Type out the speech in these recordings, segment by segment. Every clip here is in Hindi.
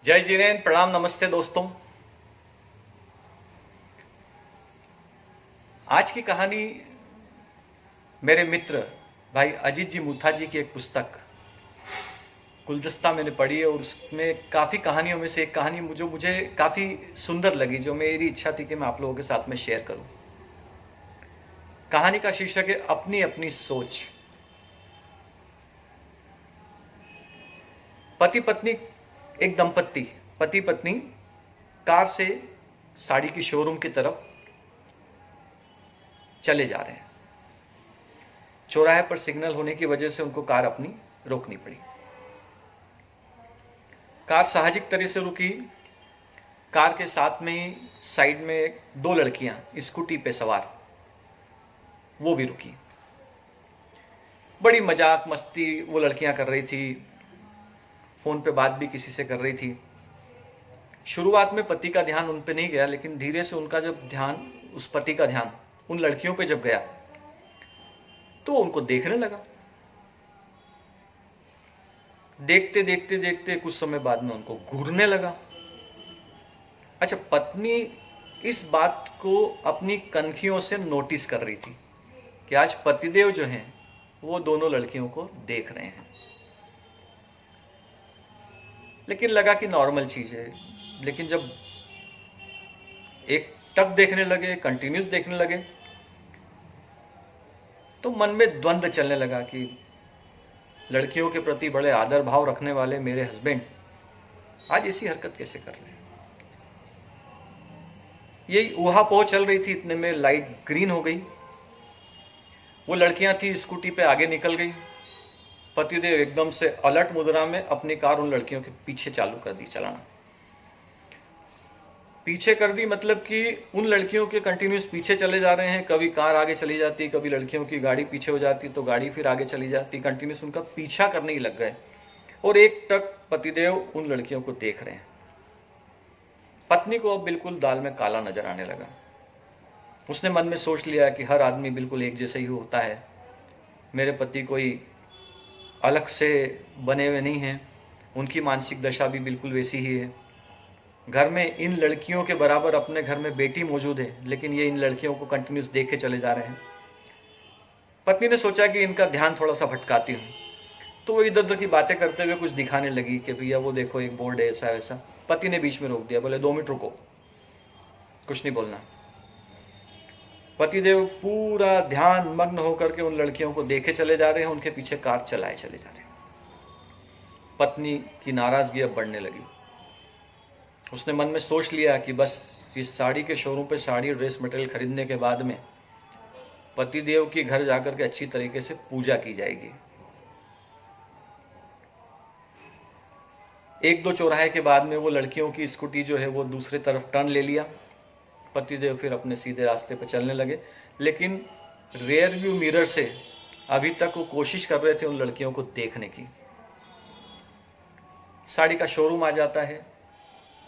जय जिनेन्द्र, प्रणाम, नमस्ते दोस्तों। आज की कहानी मेरे मित्र भाई अजीत जी मुथा जी की एक पुस्तक गुलदस्ता मैंने पढ़ी है और उसमें काफ़ी कहानियों में से एक कहानी जो मुझे काफ़ी सुंदर लगी, जो मेरी इच्छा थी कि मैं आप लोगों के साथ में शेयर करूं। कहानी का शीर्षक है अपनी अपनी सोच। पति पत्नी, एक दंपत्ति पति पत्नी कार से साड़ी की शोरूम की तरफ चले जा रहे हैं। चौराहे पर सिग्नल होने की वजह से उनको कार अपनी रोकनी पड़ी। कार साहजिक तरह से रुकी। कार के साथ में ही साइड में दो लड़कियां स्कूटी पे सवार, वो भी रुकी। बड़ी मजाक मस्ती वो लड़कियां कर रही थी, फोन पे बात भी किसी से कर रही थी। शुरुआत में पति का ध्यान उन पे नहीं गया, लेकिन धीरे से उनका जब ध्यान, उस पति का ध्यान उन लड़कियों पे जब गया तो उनको देखने लगा। देखते देखते देखते कुछ समय बाद में उनको घूरने लगा। अच्छा, पत्नी इस बात को अपनी कनखियों से नोटिस कर रही थी कि आज पतिदेव जो हैं वो दोनों लड़कियों को देख रहे हैं, लेकिन लगा कि नॉर्मल चीज है। लेकिन जब एक टक देखने लगे, कंटिन्यूस देखने लगे, तो मन में द्वंद्व चलने लगा कि लड़कियों के प्रति बड़े आदर भाव रखने वाले मेरे हस्बैंड आज ऐसी हरकत कैसे कर रहे हैं। यही ऊहापोह चल रही थी, इतने में लाइट ग्रीन हो गई। वो लड़कियां थी स्कूटी पे आगे निकल गई। पतिदेव एकदम से अलर्ट मुद्रा में अपनी कार उन लड़कियों के पीछे चालू कर दी चलाना। पीछे कर दी मतलब कि उन लड़कियों के कंटिन्यूस पीछे चले जा रहे हैं। कभी कार आगे चली जाती, कभी लड़कियों की गाड़ी पीछे हो जाती तो गाड़ी फिर आगे चली जाती। कंटिन्यूस उनका पीछा करने ही लग गए और एक टक पतिदेव उन लड़कियों को देख रहे हैं। पत्नी को अब बिल्कुल दाल में काला नजर आने लगा। उसने मन में सोच लिया कि हर आदमी बिल्कुल एक जैसा ही होता है, मेरे पति कोई अलग से बने हुए नहीं हैं, उनकी मानसिक दशा भी बिल्कुल वैसी ही है। घर में इन लड़कियों के बराबर अपने घर में बेटी मौजूद है, लेकिन ये इन लड़कियों को कंटिन्यूस देखे चले जा रहे हैं। पत्नी ने सोचा कि इनका ध्यान थोड़ा सा भटकाती हूँ, तो वो इधर उधर की बातें करते हुए कुछ दिखाने लगी कि भैया वो देखो एक बोर्ड है ऐसा वैसा। पति ने बीच में रोक दिया, बोले 2 मिनट रुको, कुछ नहीं बोलना। पतिदेव पूरा ध्यान मग्न होकर के उन लड़कियों को देखे चले जा रहे हैं, उनके पीछे कार चलाए चले जा रहे हैं। पत्नी की नाराजगी अब बढ़ने लगी। उसने मन में सोच लिया कि बस इस साड़ी के शोरूम पे साड़ी ड्रेस मटेरियल खरीदने के बाद में पतिदेव के घर जाकर के अच्छी तरीके से पूजा की जाएगी। 1-2 चौराहे के बाद में वो लड़कियों की स्कूटी जो है वो दूसरे तरफ टर्न ले लिया। पतिदेव फिर अपने सीधे रास्ते पर चलने लगे, लेकिन रेयर व्यू मिरर से अभी तक वो कोशिश कर रहे थे उन लड़कियों को देखने की। साड़ी का शोरूम आ जाता है,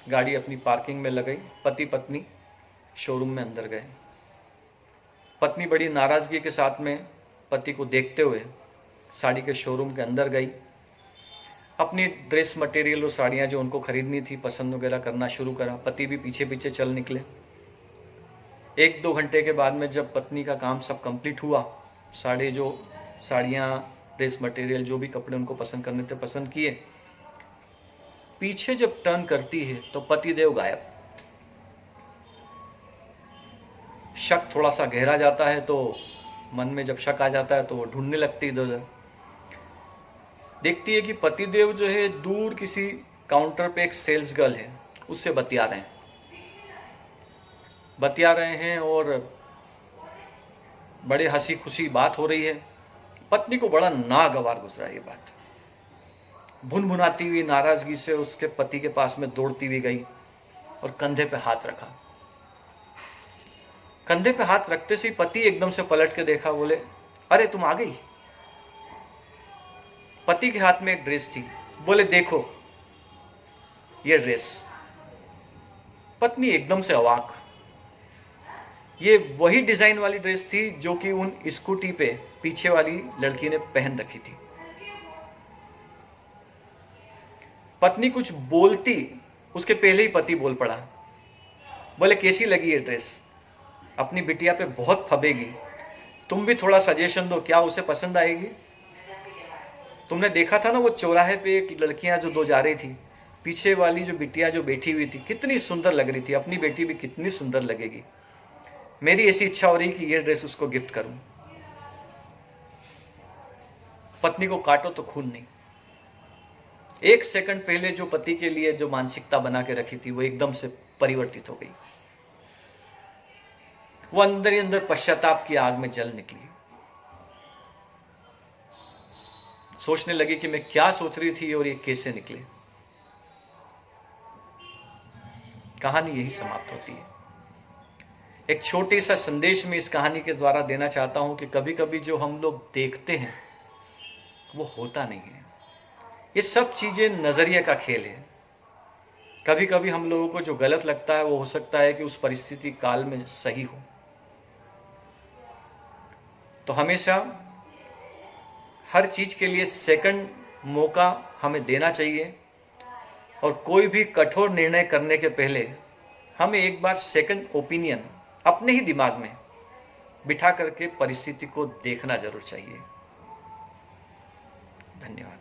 गाड़ी अपनी पार्किंग में लगाई, पति पत्नी शोरूम में अंदर गए। पत्नी बड़ी नाराजगी के साथ में पति को देखते हुए साड़ी के शोरूम के अंदर गई। अपनी ड्रेस मटेरियल और साड़ियाँ जो उनको खरीदनी थी पसंद वगैरह करना शुरू करा। पति भी पीछे पीछे चल निकले। 1-2 घंटे के बाद में जब पत्नी का काम सब कंप्लीट हुआ, साड़ियाँ ड्रेस मटेरियल जो भी कपड़े उनको पसंद करने थे पसंद किए, पीछे जब टर्न करती है तो पतिदेव गायब। शक थोड़ा सा गहरा जाता है, तो मन में जब शक आ जाता है तो वो ढूंढने लगती इधर उधर। देखती है कि पतिदेव जो है दूर किसी काउंटर पे एक सेल्स गर्ल है, उससे बतिया रहे हैं और बड़े हंसी खुशी बात हो रही है। पत्नी को बड़ा नागवार गुजरा ये बात। भुनभुनाती हुई नाराजगी से उसके पति के पास में दौड़ती हुई गई और कंधे पे हाथ रखा। कंधे पे हाथ रखते से पति एकदम से पलट के देखा, बोले अरे तुम आ गई। पति के हाथ में एक ड्रेस थी, बोले देखो ये ड्रेस। पत्नी एकदम से अवाक। ये वही डिजाइन वाली ड्रेस थी जो कि उन स्कूटी पे पीछे वाली लड़की ने पहन रखी थी। पत्नी कुछ बोलती उसके पहले ही पति बोल पड़ा, बोले कैसी लगी ये ड्रेस, अपनी बिटिया पे बहुत फबेगी, तुम भी थोड़ा सजेशन दो, क्या उसे पसंद आएगी। तुमने देखा था ना वो चौराहे पे एक लड़कियां जो दो जा रही थी, पीछे वाली जो बिटिया जो बैठी हुई थी कितनी सुंदर लग रही थी, अपनी बेटी भी कितनी सुंदर लगेगी। मेरी ऐसी इच्छा हो रही कि ये ड्रेस उसको गिफ्ट करूं। पत्नी को काटो तो खून नहीं। एक सेकंड पहले जो पति के लिए जो मानसिकता बना के रखी थी वो एकदम से परिवर्तित हो गई। वो अंदर ही अंदर पश्चाताप की आग में जल निकली। सोचने लगी कि मैं क्या सोच रही थी और ये कैसे निकले। कहानी यही समाप्त होती है। एक छोटे सा संदेश में इस कहानी के द्वारा देना चाहता हूं कि कभी कभी जो हम लोग देखते हैं वो होता नहीं है। ये सब चीजें नजरिए का खेल है। कभी कभी हम लोगों को जो गलत लगता है वो हो सकता है कि उस परिस्थिति काल में सही हो। तो हमेशा हर चीज के लिए सेकंड मौका हमें देना चाहिए और कोई भी कठोर निर्णय करने के पहले हमें एक बार सेकंड ओपिनियन अपने ही दिमाग में बिठा करके परिस्थिति को देखना जरूर चाहिए। धन्यवाद।